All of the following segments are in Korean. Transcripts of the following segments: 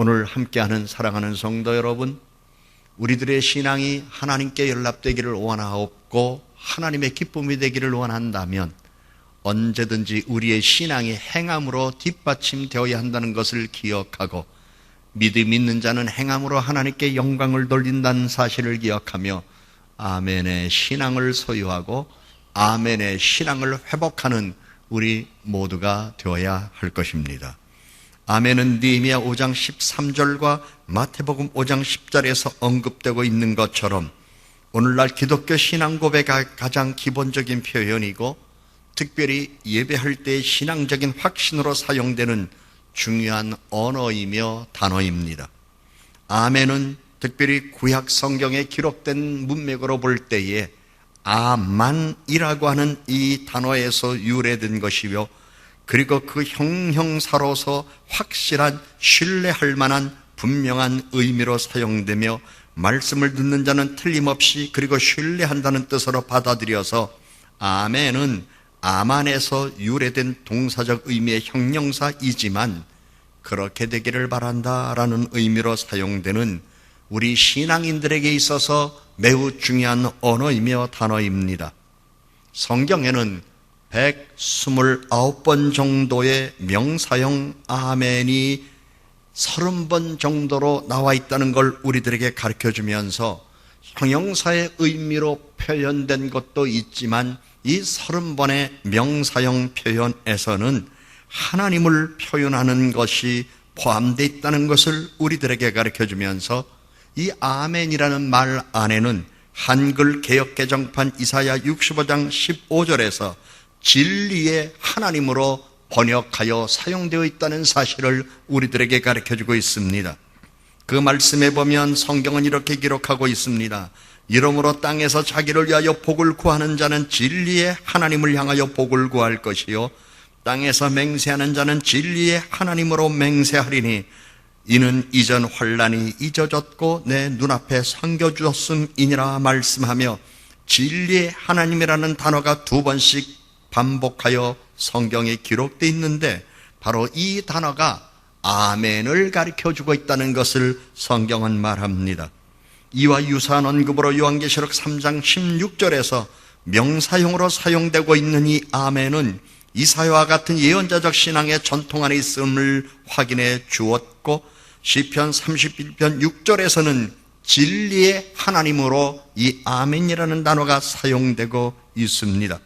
오늘 함께하는 사랑하는 성도 여러분, 우리들의 신앙이 하나님께 연락되기를 원하옵고 하나님의 기쁨이 되기를 원한다면 언제든지 우리의 신앙이 행함으로 뒷받침되어야 한다는 것을 기억하고, 믿음 있는 자는 행함으로 하나님께 영광을 돌린다는 사실을 기억하며 아멘의 신앙을 소유하고 아멘의 신앙을 회복하는 우리 모두가 되어야 할 것입니다. 아멘은 느헤미야 5장 13절과 마태복음 5장 10절에서 언급되고 있는 것처럼 오늘날 기독교 신앙 고백의 가장 기본적인 표현이고, 특별히 예배할 때 신앙적인 확신으로 사용되는 중요한 언어이며 단어입니다. 아멘은 특별히 구약 성경에 기록된 문맥으로 볼 때에 아만이라고 하는 이 단어에서 유래된 것이며, 그리고 그 형용사로서 확실한 신뢰할 만한 분명한 의미로 사용되며, 말씀을 듣는 자는 틀림없이 그리고 신뢰한다는 뜻으로 받아들여서 아멘은 아만에서 유래된 동사적 의미의 형용사이지만 그렇게 되기를 바란다라는 의미로 사용되는 우리 신앙인들에게 있어서 매우 중요한 언어이며 단어입니다. 성경에는 129번 정도의 명사형 아멘이 30번 정도로 나와 있다는 걸 우리들에게 가르쳐주면서 형용사의 의미로 표현된 것도 있지만 이 30번의 명사형 표현에서는 하나님을 표현하는 것이 포함되어 있다는 것을 우리들에게 가르쳐주면서 이 아멘이라는 말 안에는 한글 개역개정판 이사야 65장 15절에서 진리의 하나님으로 번역하여 사용되어 있다는 사실을 우리들에게 가르쳐주고 있습니다. 그 말씀에 보면 성경은 이렇게 기록하고 있습니다. 이러므로 땅에서 자기를 위하여 복을 구하는 자는 진리의 하나님을 향하여 복을 구할 것이요, 땅에서 맹세하는 자는 진리의 하나님으로 맹세하리니 이는 이전 환난이 잊어졌고 내 눈앞에 섬겨주었음이니라 말씀하며, 진리의 하나님이라는 단어가 2번씩 반복하여 성경에 기록되어 있는데 바로 이 단어가 아멘을 가르쳐주고 있다는 것을 성경은 말합니다. 이와 유사한 언급으로 요한계시록 3장 16절에서 명사형으로 사용되고 있는 이 아멘은 이사야와 같은 예언자적 신앙의 전통 안에 있음을 확인해 주었고, 시편 31편 6절에서는 진리의 하나님으로 이 아멘이라는 단어가 사용되고 있습니다.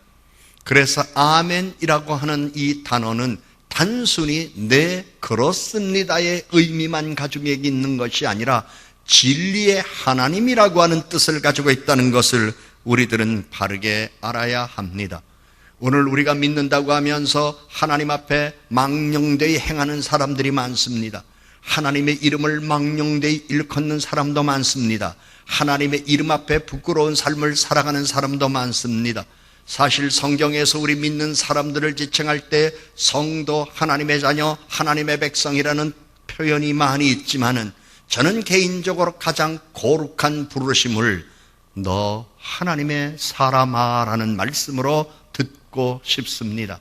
그래서 아멘이라고 하는 이 단어는 단순히 네 그렇습니다의 의미만 가지고 있는 것이 아니라 진리의 하나님이라고 하는 뜻을 가지고 있다는 것을 우리들은 바르게 알아야 합니다. 오늘 우리가 믿는다고 하면서 하나님 앞에 망령되이 행하는 사람들이 많습니다. 하나님의 이름을 망령되이 일컫는 사람도 많습니다. 하나님의 이름 앞에 부끄러운 삶을 살아가는 사람도 많습니다. 사실 성경에서 우리 믿는 사람들을 지칭할 때 성도, 하나님의 자녀, 하나님의 백성이라는 표현이 많이 있지만은 저는 개인적으로 가장 거룩한 부르심을 너 하나님의 사람아 라는 말씀으로 듣고 싶습니다.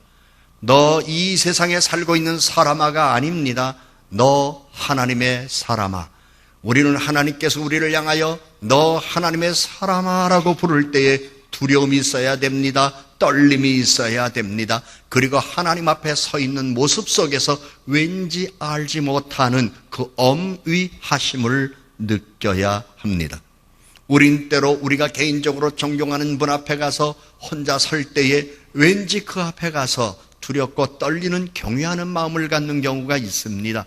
너 이 세상에 살고 있는 사람아가 아닙니다. 너 하나님의 사람아. 우리는 하나님께서 우리를 향하여 너 하나님의 사람아 라고 부를 때에 두려움이 있어야 됩니다. 떨림이 있어야 됩니다. 그리고 하나님 앞에 서 있는 모습 속에서 왠지 알지 못하는 그 엄위하심을 느껴야 합니다. 우린 때로 우리가 개인적으로 존경하는 분 앞에 가서 혼자 설 때에 왠지 그 앞에 가서 두렵고 떨리는 경외하는 마음을 갖는 경우가 있습니다.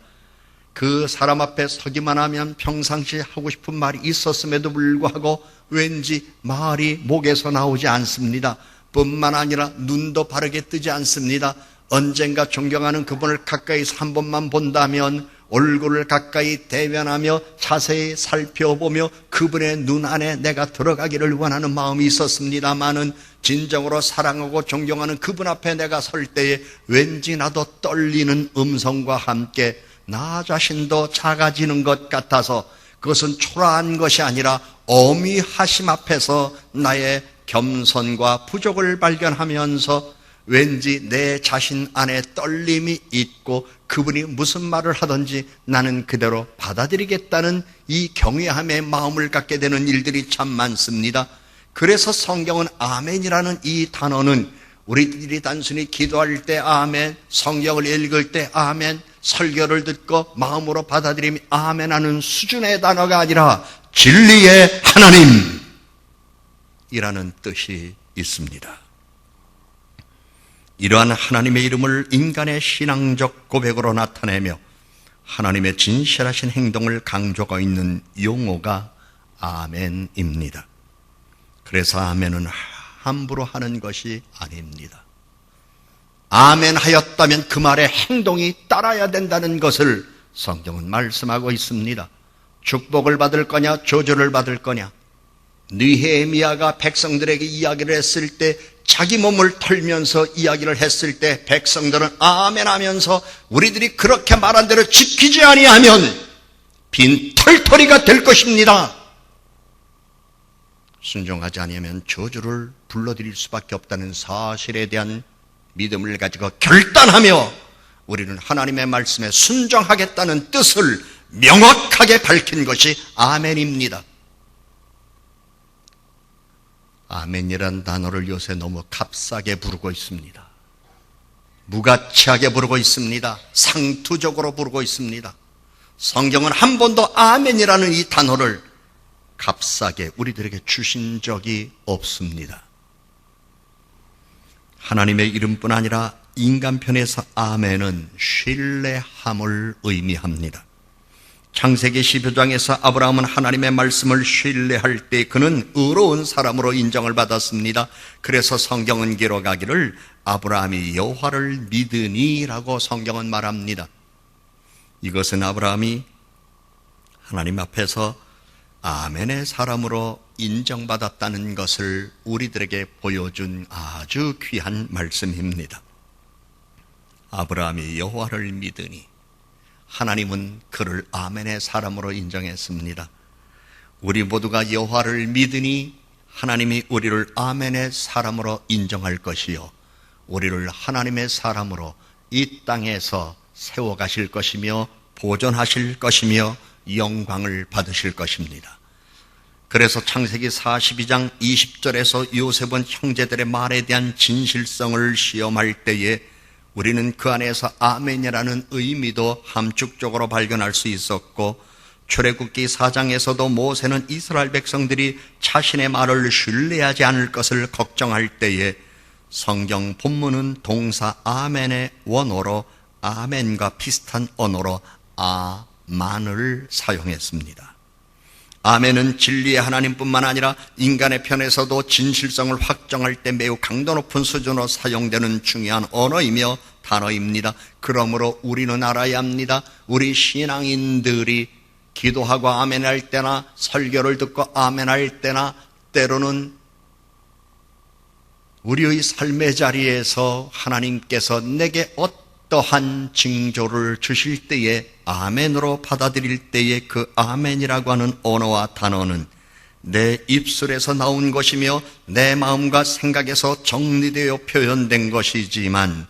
그 사람 앞에 서기만 하면 평상시에 하고 싶은 말이 있었음에도 불구하고 왠지 말이 목에서 나오지 않습니다. 뿐만 아니라 눈도 바르게 뜨지 않습니다. 언젠가 존경하는 그분을 가까이서 한 번만 본다면 얼굴을 가까이 대면하며 자세히 살펴보며 그분의 눈 안에 내가 들어가기를 원하는 마음이 있었습니다마는 진정으로 사랑하고 존경하는 그분 앞에 내가 설 때에 왠지 나도 떨리는 음성과 함께 나 자신도 작아지는 것 같아서, 그것은 초라한 것이 아니라 어미하심 앞에서 나의 겸손과 부족을 발견하면서 왠지 내 자신 안에 떨림이 있고 그분이 무슨 말을 하든지 나는 그대로 받아들이겠다는 이 경외함의 마음을 갖게 되는 일들이 참 많습니다. 그래서 성경은 아멘이라는 이 단어는 우리들이 단순히 기도할 때 아멘, 성경을 읽을 때 아멘, 설교를 듣고 마음으로 받아들이면 아멘하는 수준의 단어가 아니라 진리의 하나님이라는 뜻이 있습니다. 이러한 하나님의 이름을 인간의 신앙적 고백으로 나타내며 하나님의 진실하신 행동을 강조하고 있는 용어가 아멘입니다. 그래서 아멘은 함부로 하는 것이 아닙니다. 아멘 하였다면 그 말에 행동이 따라야 된다는 것을 성경은 말씀하고 있습니다. 축복을 받을 거냐 저주를 받을 거냐. 느헤미야가 백성들에게 이야기를 했을 때 자기 몸을 털면서 이야기를 했을 때 백성들은 아멘 하면서 우리들이 그렇게 말한 대로 지키지 아니하면 빈 털터리가 될 것입니다. 순종하지 아니하면 저주를 불러들일 수밖에 없다는 사실에 대한 믿음을 가지고 결단하며 우리는 하나님의 말씀에 순종하겠다는 뜻을 명확하게 밝힌 것이 아멘입니다. 아멘이란 단어를 요새 너무 값싸게 부르고 있습니다. 무가치하게 부르고 있습니다. 상투적으로 부르고 있습니다. 성경은 한 번도 아멘이라는 이 단어를 값싸게 우리들에게 주신 적이 없습니다. 하나님의 이름뿐 아니라 인간 편에서 아멘은 신뢰함을 의미합니다. 창세기 12장에서 아브라함은 하나님의 말씀을 신뢰할 때 그는 의로운 사람으로 인정을 받았습니다. 그래서 성경은 기록하기를 아브라함이 여호와를 믿으니라고 성경은 말합니다. 이것은 아브라함이 하나님 앞에서 아멘의 사람으로 인정받았다는 것을 우리들에게 보여준 아주 귀한 말씀입니다. 아브라함이 여호와를 믿으니 하나님은 그를 아멘의 사람으로 인정했습니다. 우리 모두가 여호와를 믿으니 하나님이 우리를 아멘의 사람으로 인정할 것이요 우리를 하나님의 사람으로 이 땅에서 세워가실 것이며 보존하실 것이며 영광을 받으실 것입니다. 그래서 창세기 42장 20절에서 요셉은 형제들의 말에 대한 진실성을 시험할 때에 우리는 그 안에서 아멘이라는 의미도 함축적으로 발견할 수 있었고, 출애굽기 4장에서도 모세는 이스라엘 백성들이 자신의 말을 신뢰하지 않을 것을 걱정할 때에 성경 본문은 동사 아멘의 원어로 아멘과 비슷한 언어로 아만을 사용했습니다. 아멘은 진리의 하나님뿐만 아니라 인간의 편에서도 진실성을 확정할 때 매우 강도 높은 수준으로 사용되는 중요한 언어이며 단어입니다. 그러므로 우리는 알아야 합니다. 우리 신앙인들이 기도하고 아멘할 때나 설교를 듣고 아멘할 때나 때로는 우리의 삶의 자리에서 하나님께서 내게 어떠한 징조를 주실 때에 아멘으로 받아들일 때에 그 아멘이라고 하는 언어와 단어는 내 입술에서 나온 것이며 내 마음과 생각에서 정리되어 표현된 것이지만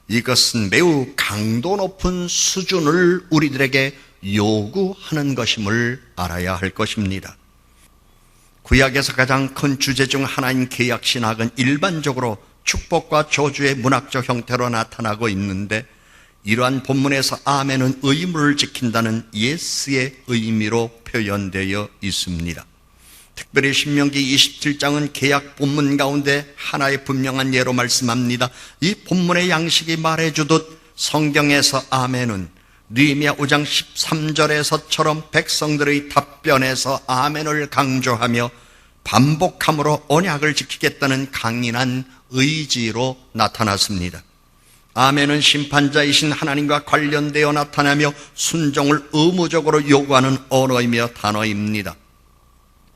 이것은 매우 강도 높은 수준을 우리들에게 요구하는 것임을 알아야 할 것입니다. 구약에서 가장 큰 주제 중 하나인 계약신학은 일반적으로 축복과 저주의 문학적 형태로 나타나고 있는데, 이러한 본문에서 아멘은 의무를 지킨다는 예스의 의미로 표현되어 있습니다. 특별히 신명기 27장은 계약 본문 가운데 하나의 분명한 예로 말씀합니다. 이 본문의 양식이 말해주듯 성경에서 아멘은 느헤미야 5장 13절에서처럼 백성들의 답변에서 아멘을 강조하며 반복함으로 언약을 지키겠다는 강인한 의지로 나타났습니다. 아멘은 심판자이신 하나님과 관련되어 나타나며 순종을 의무적으로 요구하는 언어이며 단어입니다.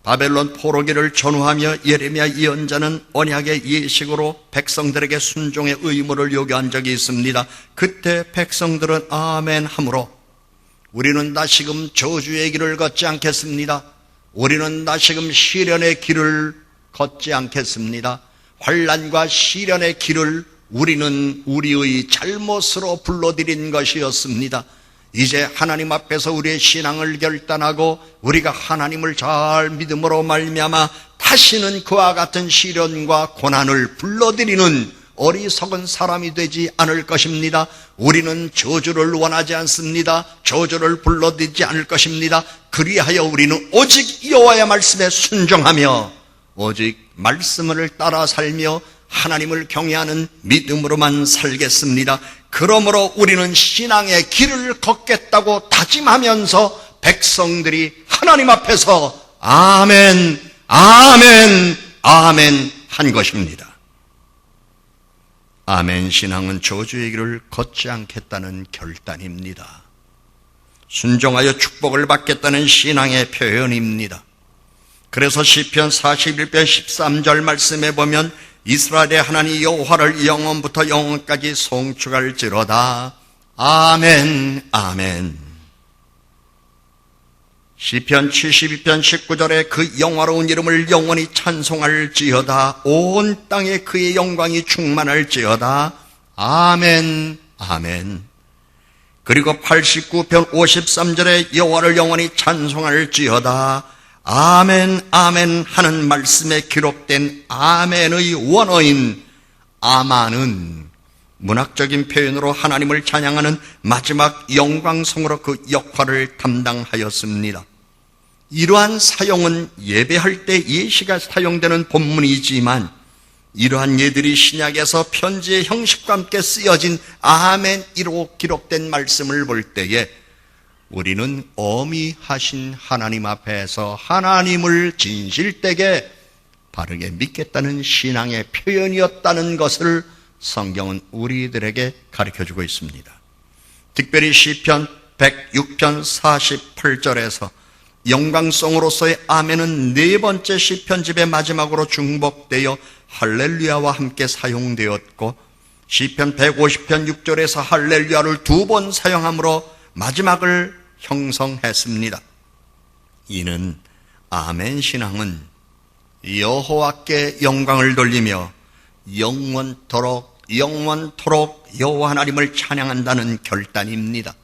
바벨론 포로기를 전후하며 예레미야 예언자는 언약의 예식으로 백성들에게 순종의 의무를 요구한 적이 있습니다. 그때 백성들은 아멘 하므로 우리는 다시금 저주의 길을 걷지 않겠습니다. 우리는 다시금 시련의 길을 걷지 않겠습니다. 환난과 시련의 길을 우리는 우리의 잘못으로 불러들인 것이었습니다. 이제 하나님 앞에서 우리의 신앙을 결단하고 우리가 하나님을 잘 믿음으로 말미암아 다시는 그와 같은 시련과 고난을 불러들이는 어리석은 사람이 되지 않을 것입니다. 우리는 저주를 원하지 않습니다. 저주를 불러들이지 않을 것입니다. 그리하여 우리는 오직 여호와의 말씀에 순종하며 오직 말씀을 따라 살며 하나님을 경외하는 믿음으로만 살겠습니다. 그러므로 우리는 신앙의 길을 걷겠다고 다짐하면서 백성들이 하나님 앞에서 아멘, 아멘, 아멘 한 것입니다. 아멘 신앙은 저주의 길을 걷지 않겠다는 결단입니다. 순종하여 축복을 받겠다는 신앙의 표현입니다. 그래서 시편 41편 13절 말씀에 보면 이스라엘의 하나님 여호와를 영원부터 영원까지 송축할지로다. 아멘, 아멘. 시편 72편 19절에 그 영화로운 이름을 영원히 찬송할지어다. 온 땅에 그의 영광이 충만할지어다. 아멘, 아멘. 그리고 89편 53절에 여호와를 영원히 찬송할지어다. 아멘, 아멘 하는 말씀에 기록된 아멘의 원어인 아만은 문학적인 표현으로 하나님을 찬양하는 마지막 영광성으로 그 역할을 담당하였습니다. 이러한 사용은 예배할 때 예시가 사용되는 본문이지만 이러한 예들이 신약에서 편지의 형식과 함께 쓰여진 아멘이로 기록된 말씀을 볼 때에 우리는 어미하신 하나님 앞에서 하나님을 진실되게 바르게 믿겠다는 신앙의 표현이었다는 것을 성경은 우리들에게 가르쳐주고 있습니다. 특별히 시편 106편 48절에서 영광송으로서의 아멘은 네 번째 시편집의 마지막으로 중복되어 할렐루야와 함께 사용되었고 시편 150편 6절에서 할렐루야를 두 번 사용함으로 마지막을 형성했습니다. 이는 아멘 신앙은 여호와께 영광을 돌리며 영원토록 여호와 하나님을 찬양한다는 결단입니다.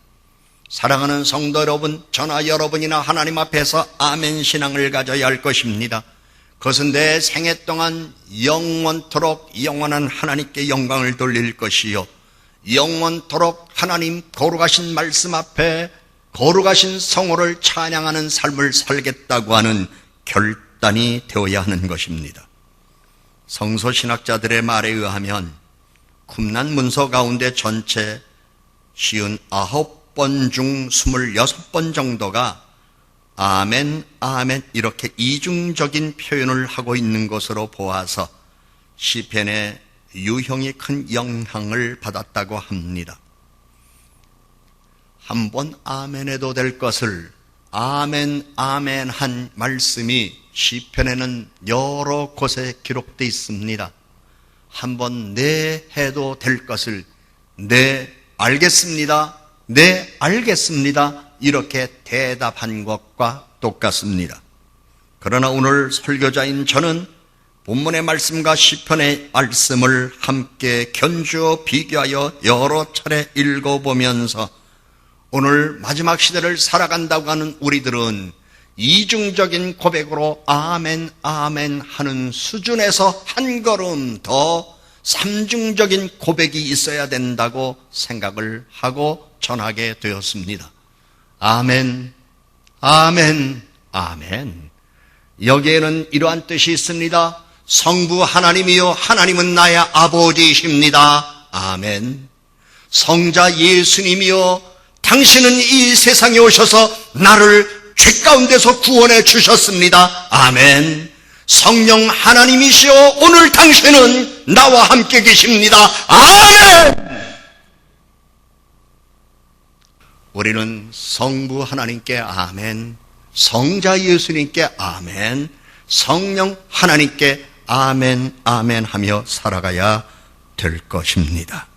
사랑하는 성도 여러분, 저나 여러분이나 하나님 앞에서 아멘 신앙을 가져야 할 것입니다. 그것은 내 생애 동안 영원토록 영원한 하나님께 영광을 돌릴 것이요 영원토록 하나님 거룩하신 말씀 앞에 거룩하신 성호를 찬양하는 삶을 살겠다고 하는 결단이 되어야 하는 것입니다. 성서신학자들의 말에 의하면 쿰란 문서 가운데 전체 59번 중 26번 정도가 아멘, 아멘 이렇게 이중적인 표현을 하고 있는 것으로 보아서 시편에 유형이 큰 영향을 받았다고 합니다. 한번 아멘해도 될 것을 아멘, 아멘 한 말씀이 시편에는 여러 곳에 기록되어 있습니다. 한번 네 해도 될 것을 네 알겠습니다, 네 알겠습니다 이렇게 대답한 것과 똑같습니다. 그러나 오늘 설교자인 저는 본문의 말씀과 시편의 말씀을 함께 견주어 비교하여 여러 차례 읽어보면서 오늘 마지막 시대를 살아간다고 하는 우리들은 이중적인 고백으로 아멘 아멘 하는 수준에서 한 걸음 더 삼중적인 고백이 있어야 된다고 생각을 하고 전하게 되었습니다. 아멘, 아멘, 아멘. 여기에는 이러한 뜻이 있습니다. 성부 하나님이요 하나님은 나의 아버지이십니다. 아멘. 성자 예수님이요 당신은 이 세상에 오셔서 나를 죄 가운데서 구원해 주셨습니다. 아멘. 성령 하나님이시여 오늘 당신은 나와 함께 계십니다. 아멘. 우리는 성부 하나님께 아멘, 성자 예수님께 아멘, 성령 하나님께 아멘, 아멘 하며 살아가야 될 것입니다.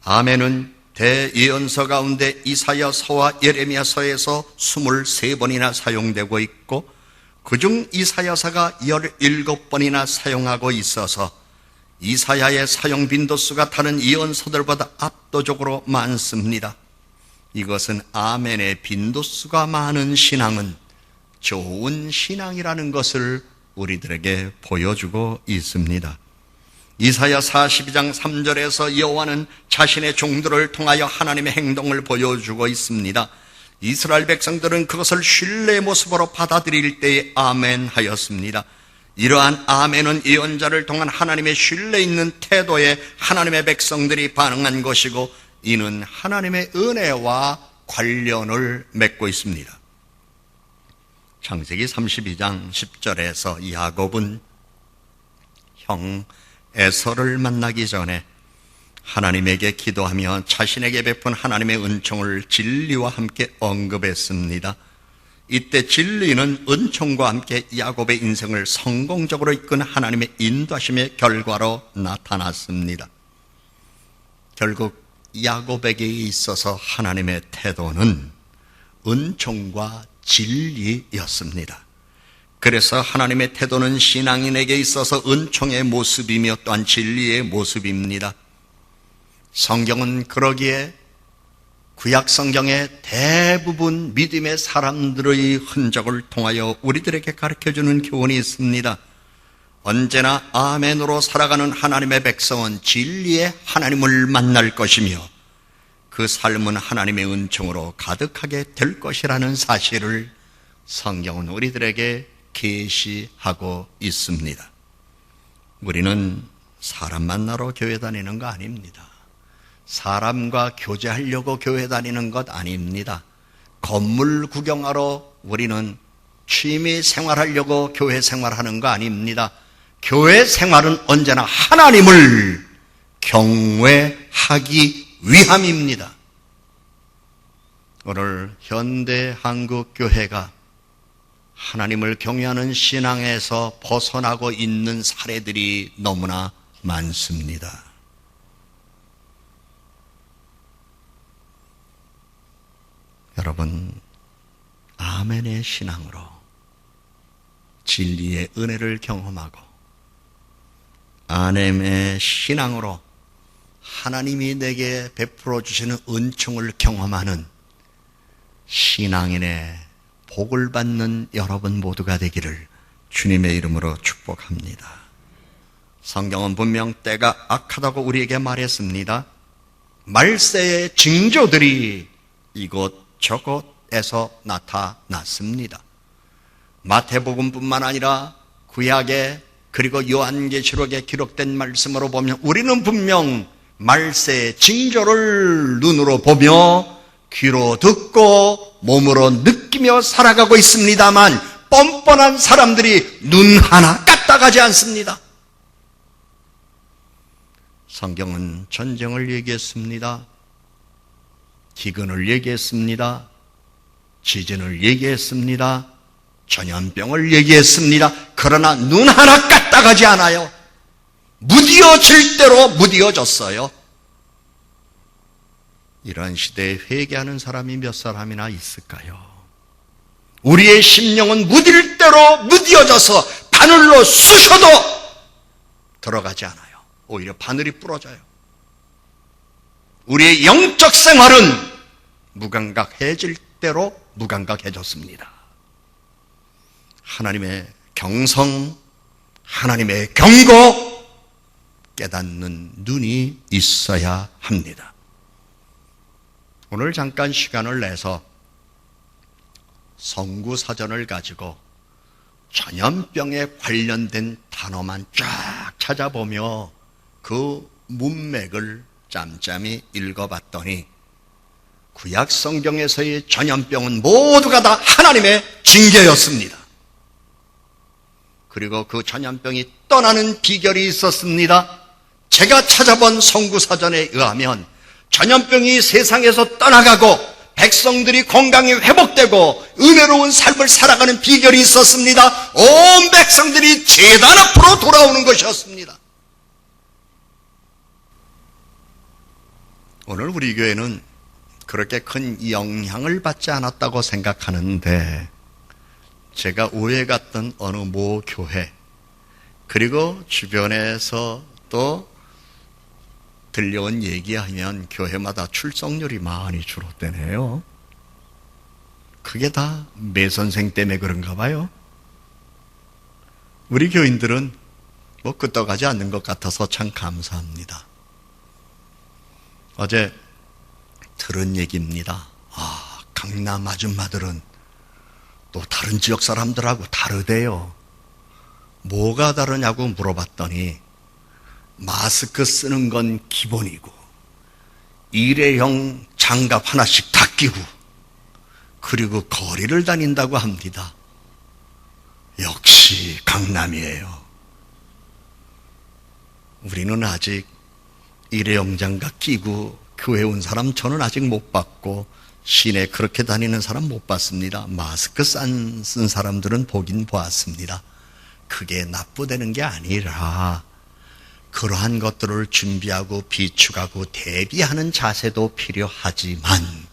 아멘은 대예언서 가운데 이사야서와 예레미야서에서 23번이나 사용되고 있고 그중 이사야서가 17번이나 사용하고 있어서 이사야의 사용 빈도수가 다른 예언서들보다 압도적으로 많습니다. 이것은 아멘의 빈도수가 많은 신앙은 좋은 신앙이라는 것을 우리들에게 보여주고 있습니다. 이사야 42장 3절에서 여호와는 자신의 종들을 통하여 하나님의 행동을 보여주고 있습니다. 이스라엘 백성들은 그것을 신뢰의 모습으로 받아들일 때에 아멘 하였습니다. 이러한 아멘은 예언자를 통한 하나님의 신뢰 있는 태도에 하나님의 백성들이 반응한 것이고, 이는 하나님의 은혜와 관련을 맺고 있습니다. 창세기 32장 10절에서 야곱은 형 에서를 만나기 전에 하나님에게 기도하며 자신에게 베푼 하나님의 은총을 진리와 함께 언급했습니다. 이때 진리는 은총과 함께 야곱의 인생을 성공적으로 이끈 하나님의 인도하심의 결과로 나타났습니다. 결국 야곱에게 있어서 하나님의 태도는 은총과 진리였습니다. 그래서 하나님의 태도는 신앙인에게 있어서 은총의 모습이며 또한 진리의 모습입니다. 성경은 그러기에 구약 성경의 대부분 믿음의 사람들의 흔적을 통하여 우리들에게 가르쳐주는 교훈이 있습니다. 언제나 아멘으로 살아가는 하나님의 백성은 진리의 하나님을 만날 것이며 그 삶은 하나님의 은총으로 가득하게 될 것이라는 사실을 성경은 우리들에게 계시하고 있습니다. 우리는 사람 만나러 교회 다니는 거 아닙니다. 사람과 교제하려고 교회 다니는 것 아닙니다. 건물 구경하러 우리는 취미 생활하려고 교회 생활하는 거 아닙니다. 교회 생활은 언제나 하나님을 경외하기 위함입니다. 오늘 현대 한국 교회가 하나님을 경외하는 신앙에서 벗어나고 있는 사례들이 너무나 많습니다. 여러분, 아멘의 신앙으로 진리의 은혜를 경험하고 아멘의 신앙으로 하나님이 내게 베풀어 주시는 은총을 경험하는 신앙인의 복을 받는 여러분 모두가 되기를 주님의 이름으로 축복합니다. 성경은 분명 때가 악하다고 우리에게 말했습니다. 말세의 징조들이 이곳저곳에서 나타났습니다. 마태복음뿐만 아니라 구약에 그리고 요한계시록에 기록된 말씀으로 보면 우리는 분명 말세의 징조를 눈으로 보며 귀로 듣고 몸으로 느끼며 살아가고 있습니다만 뻔뻔한 사람들이 눈 하나 까딱하지 않습니다. 성경은 전쟁을 얘기했습니다. 기근을 얘기했습니다. 지진을 얘기했습니다. 전염병을 얘기했습니다. 그러나 눈 하나 까딱하지 않아요. 무디어질 대로 무디어졌어요. 이런 시대에 회개하는 사람이 몇 사람이나 있을까요? 우리의 심령은 무딜 대로 무디어져서 바늘로 쑤셔도 들어가지 않아요. 오히려 바늘이 부러져요. 우리의 영적 생활은 무감각해질 대로 무감각해졌습니다. 하나님의 경성, 하나님의 경고, 깨닫는 눈이 있어야 합니다. 오늘 잠깐 시간을 내서 성구사전을 가지고 전염병에 관련된 단어만 쫙 찾아보며 그 문맥을 짬짬이 읽어봤더니 구약 성경에서의 전염병은 모두가 다 하나님의 징계였습니다. 그리고 그 전염병이 떠나는 비결이 있었습니다. 제가 찾아본 성구사전에 의하면 전염병이 세상에서 떠나가고 백성들이 건강이 회복되고 은혜로운 삶을 살아가는 비결이 있었습니다. 온 백성들이 제단 앞으로 돌아오는 것이었습니다. 오늘 우리 교회는 그렇게 큰 영향을 받지 않았다고 생각하는데 제가 오해 갔던 어느 모 교회 그리고 주변에서 또 또 들려온 얘기하면 교회마다 출석률이 많이 줄었대네요. 그게 다 매선생 때문에 그런가 봐요. 우리 교인들은 뭐 끄떡하지 않는 것 같아서 참 감사합니다. 어제 들은 얘기입니다. 강남 아줌마들은 또 다른 지역 사람들하고 다르대요. 뭐가 다르냐고 물어봤더니 마스크 쓰는 건 기본이고 일회용 장갑 하나씩 다 끼고 그리고 거리를 다닌다고 합니다. 역시 강남이에요. 우리는 아직 일회용 장갑 끼고 교회 온 사람 저는 아직 못 봤고 시내 그렇게 다니는 사람 못 봤습니다. 마스크 쓴 사람들은 보긴 보았습니다. 그게 나쁘다는 게 아니라 그러한 것들을 준비하고 비축하고 대비하는 자세도 필요하지만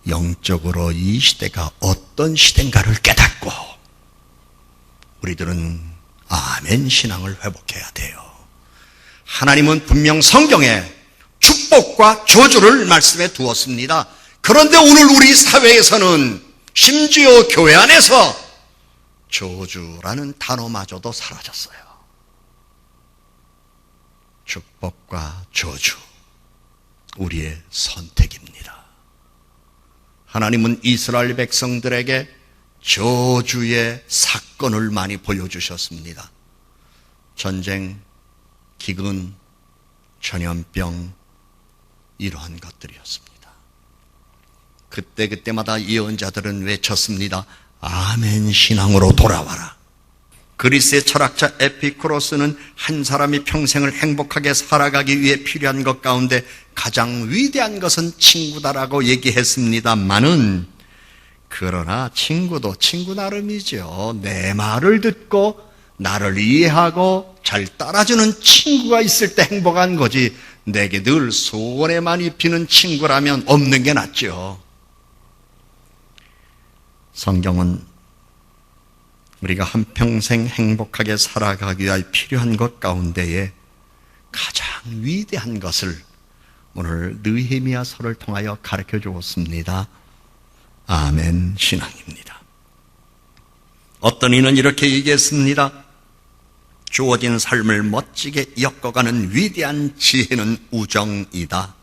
영적으로 이 시대가 어떤 시대인가를 깨닫고 우리들은 아멘 신앙을 회복해야 돼요. 하나님은 분명 성경에 축복과 저주를 말씀해 두었습니다. 그런데 오늘 우리 사회에서는 심지어 교회 안에서 저주라는 단어마저도 사라졌어요. 축복과 저주, 우리의 선택입니다. 하나님은 이스라엘 백성들에게 저주의 사건을 많이 보여주셨습니다. 전쟁, 기근, 전염병, 이러한 것들이었습니다. 그때마다 예언자들은 외쳤습니다. 아멘 신앙으로 돌아와라. 그리스의 철학자 에피쿠로스는 한 사람이 평생을 행복하게 살아가기 위해 필요한 것 가운데 가장 위대한 것은 친구다라고 얘기했습니다만은 그러나 친구도 친구 나름이죠. 내 말을 듣고 나를 이해하고 잘 따라주는 친구가 있을 때 행복한 거지 내게 늘 소원에만 입히는 친구라면 없는 게 낫죠. 성경은 우리가 한평생 행복하게 살아가기 위해 필요한 것 가운데에 가장 위대한 것을 오늘 느헤미야서를 통하여 가르쳐 주었습니다. 아멘 신앙입니다. 어떤 이는 이렇게 얘기했습니다. 주어진 삶을 멋지게 엮어가는 위대한 지혜는 우정이다.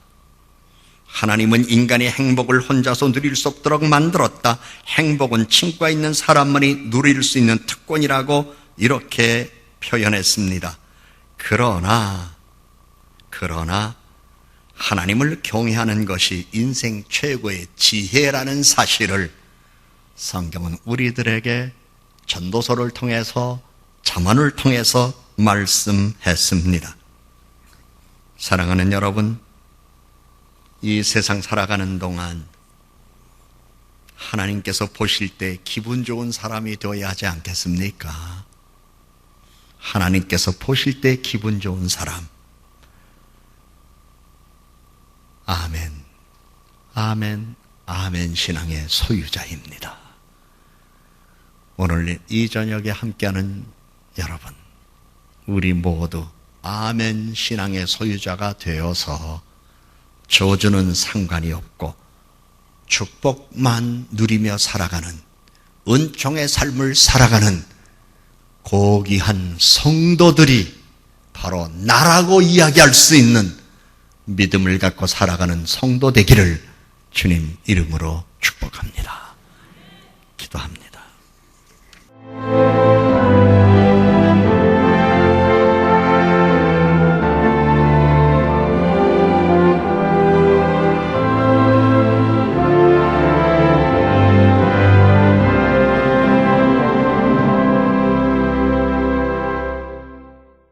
하나님은 인간의 행복을 혼자서 누릴 수 없도록 만들었다. 행복은 친구가 있는 사람만이 누릴 수 있는 특권이라고 이렇게 표현했습니다. 그러나 하나님을 경외하는 것이 인생 최고의 지혜라는 사실을 성경은 우리들에게 전도서를 통해서 잠언을 통해서 말씀했습니다. 사랑하는 여러분, 이 세상 살아가는 동안 하나님께서 보실 때 기분 좋은 사람이 되어야 하지 않겠습니까? 하나님께서 보실 때 기분 좋은 사람. 아멘, 아멘, 아멘 신앙의 소유자입니다. 오늘 이 저녁에 함께하는 여러분, 우리 모두 아멘 신앙의 소유자가 되어서 저주는 상관이 없고 축복만 누리며 살아가는 은총의 삶을 살아가는 고귀한 성도들이 바로 나라고 이야기할 수 있는 믿음을 갖고 살아가는 성도 되기를 주님 이름으로 축복합니다.